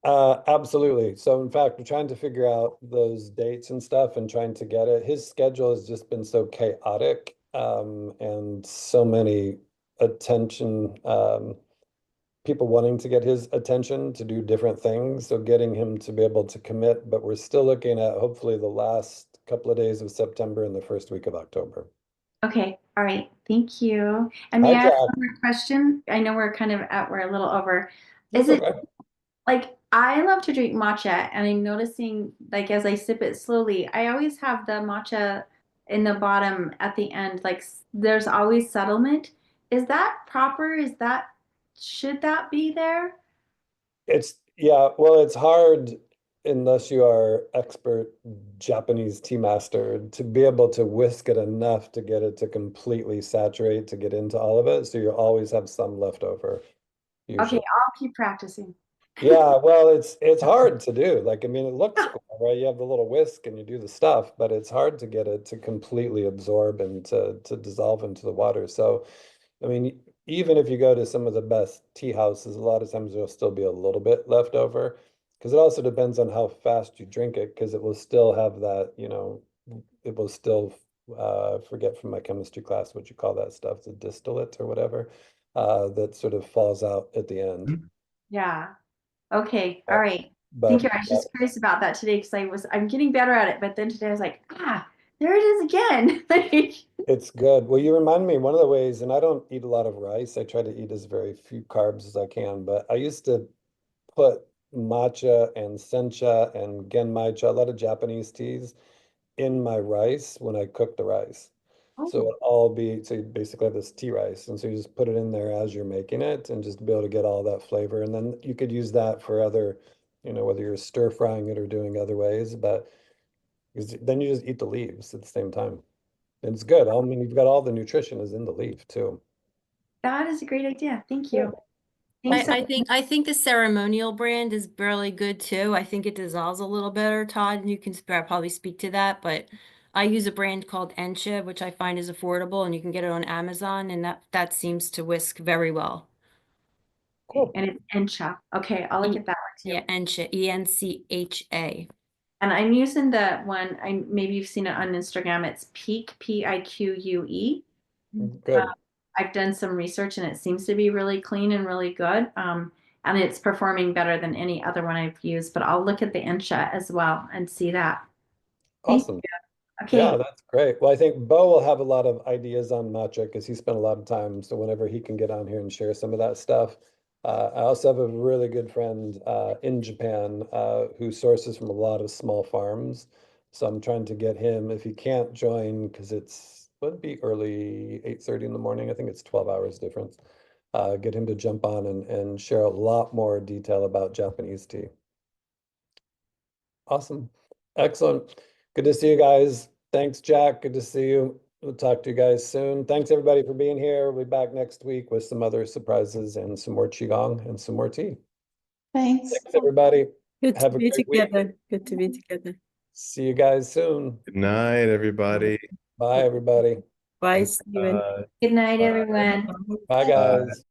Absolutely. So in fact, we're trying to figure out those dates and stuff and trying to get it. His schedule has just been so chaotic, and so many attention, people wanting to get his attention to do different things. So getting him to be able to commit, but we're still looking at hopefully the last couple of days of September and the first week of October.
Okay, all right, thank you. And may
Hi,
I ask
Jack.
one more question? I know we're a little over. Is
That's
it
okay.
like I love to drink matcha, and I'm noticing like as I sip it slowly, I always have the matcha in the bottom at the end, like there's always settlement. Is that proper? Should that be there?
Yeah, well, it's hard unless you are expert Japanese tea master to be able to whisk it enough to get it to completely saturate to get into all of it. So you always have some left over,
Okay,
usually.
I'll keep practicing.
Yeah, well, it's hard to do. Like, I mean, it looks cool, right? You have the little whisk and you do the stuff, but it's hard to get it to completely absorb and to dissolve into the water. So I mean, even if you go to some of the best tea houses, a lot of times there'll still be a little bit left over because it also depends on how fast you drink it because it will still have that, it will still, forget from my chemistry class what you call that stuff, the distillate or whatever, that sort of falls out at the end.
Yeah. Okay. All
Uh,
right. Thank
But
you. I was
yeah,
just curious about that today because I'm getting better at it. But then today I was like, there it is again. Like,
it's good. Well, you remind me, one of the ways, and I don't eat a lot of rice. I try to eat as very few carbs as I can, but I used to put matcha and sencha and genmaicha, a lot of Japanese teas in my rice when I cook the rice. So
Oh,
it'll all be, so you basically have this tea rice. And so you just put it in there as you're making it and just be able to get all that flavor. And then you could use that for other, whether you're stir frying it or doing other ways, but then you just eat the leaves at the same time. And it's good. I mean, you've got all the nutrition is in the leaf too.
that is a great idea. Thank
Yeah.
you. Thanks so
I think the ceremonial brand is really good too. I think it dissolves a little better, Todd, and you can probably speak to that, but I use a brand called Encha, which I find is affordable and you can get it on Amazon and that seems to whisk very well.
Cool.
And it's Encha. Okay, I'll look at that one too.
Yeah, Encha, Encha.
And I'm using the one, maybe you've seen it on Instagram. It's Pique, Pique.
Good.
I've done some research and it seems to be really clean and really good. And it's performing better than any other one I've used, but I'll look at the Encha as well and see that. Thank
Awesome.
you.
Yeah,
Okay.
that's great. Well, I think Bo will have a lot of ideas on matcha because he spent a lot of time. So whenever he can get on here and share some of that stuff. I also have a really good friend in Japan who sources from a lot of small farms. So I'm trying to get him, if he can't join, because would be early 8:30 in the morning. I think it's 12 hours difference. Get him to jump on and share a lot more detail about Japanese tea. Awesome. Excellent. Good to see you guys. Thanks, Jack. Good to see you. We'll talk to you guys soon. Thanks everybody for being here. We'll be back next week with some other surprises and some more Qigong and some more tea.
Thanks.
Thanks, everybody.
Good to
Have a
be
great week.
together. Good to be together.
See you guys soon.
Good night, everybody.
Bye, everybody.
Bye, Steven.
Uh,
Good night,
Bye.
everyone.
Bye, guys.